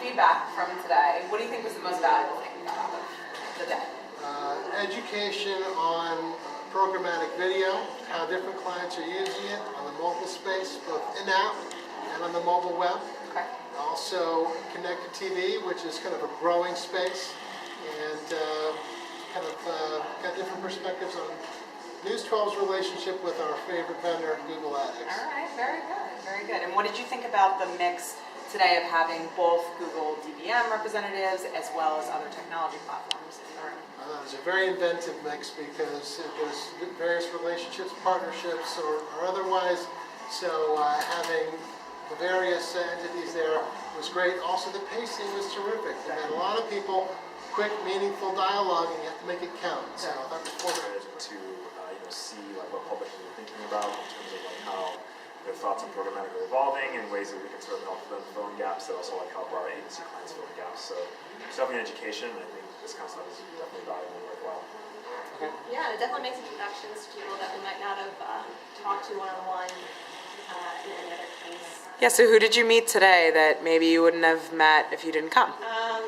feedback from today. What do you think was the most valuable thing you got out of the day? Education on programmatic video, how different clients are using it on the mobile space, both in-app and on the mobile web. Okay. Also connected TV, which is kind of a growing space, and got different perspectives on News 12's relationship with our favorite vendor, Google AdX. All right, very good, very good. And what did you think about the mix today of having both Google DBM representatives as well as other technology platforms in the room? It was a very inventive mix because there's various relationships, partnerships, or otherwise. So having the various entities there was great. Also, the pacing was terrific. We had a lot of people, quick, meaningful dialogue, and you have to make it count. So I thought the format to see like what public are thinking about in terms of like how their thoughts on programmatic are evolving and ways that we can sort of help them fill in gaps that also like help our agency clients fill in gaps. So it's definitely education. I think this kind of stuff is definitely valuable and worthwhile. Okay. Yeah, and it definitely makes introductions to people that we might not have talked to one-on-one in any other case. Yeah, so who did you meet today that maybe you wouldn't have met if you didn't come?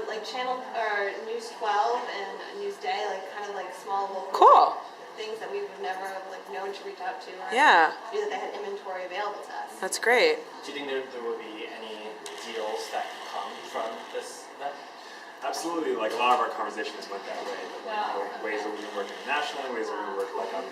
Like Channel or News 12 and Newsday, like kind of like small local things that we would never have like known to reach out to. Or knew that they had inventory available to us. That's great. Do you think there will be any deals that come from this event? Absolutely, like a lot of our conversations went that way. Ways that we work internationally, ways that we work like on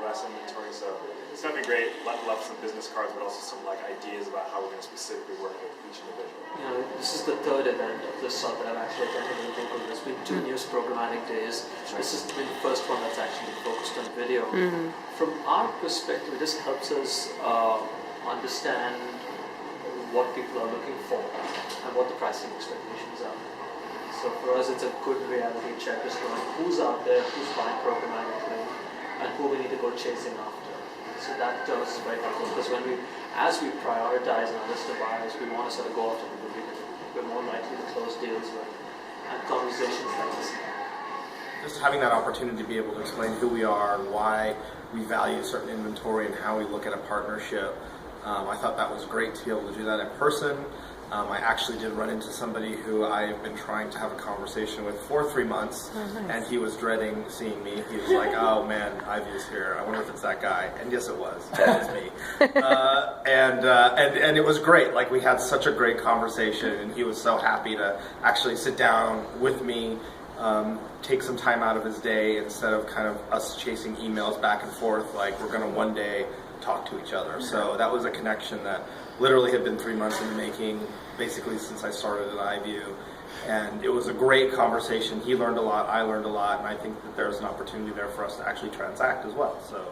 US inventory. So it's definitely great. Love some business cards, but also some like ideas about how we're going to specifically work with each individual. You know, this is the third event of this sort that I've actually attended in Vancouver. There's been 2 news programmatic days. This has been the first one that's actually focused on video. From our perspective, this helps us understand what people are looking for and what the pricing expectations are. So for us, it's a good reality check, just knowing who's out there, who's buying programmatically, and who we need to go chasing after. So that to us is very helpful because as we prioritize our list of buyers, we want to sort of go after people we're more likely to close deals with, and conversations like this. Just having that opportunity to be able to explain who we are and why we value certain inventory and how we look at a partnership, I thought that was great to be able to do that in person. I actually did run into somebody who I've been trying to have a conversation with for 3 months, and he was dreading seeing me. He was like, "Oh man, Ivy's here. I wonder if it's that guy." And yes, it was. It was me. And it was great. Like we had such a great conversation, and he was so happy to actually sit down with me, take some time out of his day instead of kind of us chasing emails back and forth. Like we're going to one day talk to each other. So that was a connection that literally had been 3 months in the making, basically since I started at iView. And it was a great conversation. He learned a lot, I learned a lot, and I think that there's an opportunity there for us to actually transact as well. So.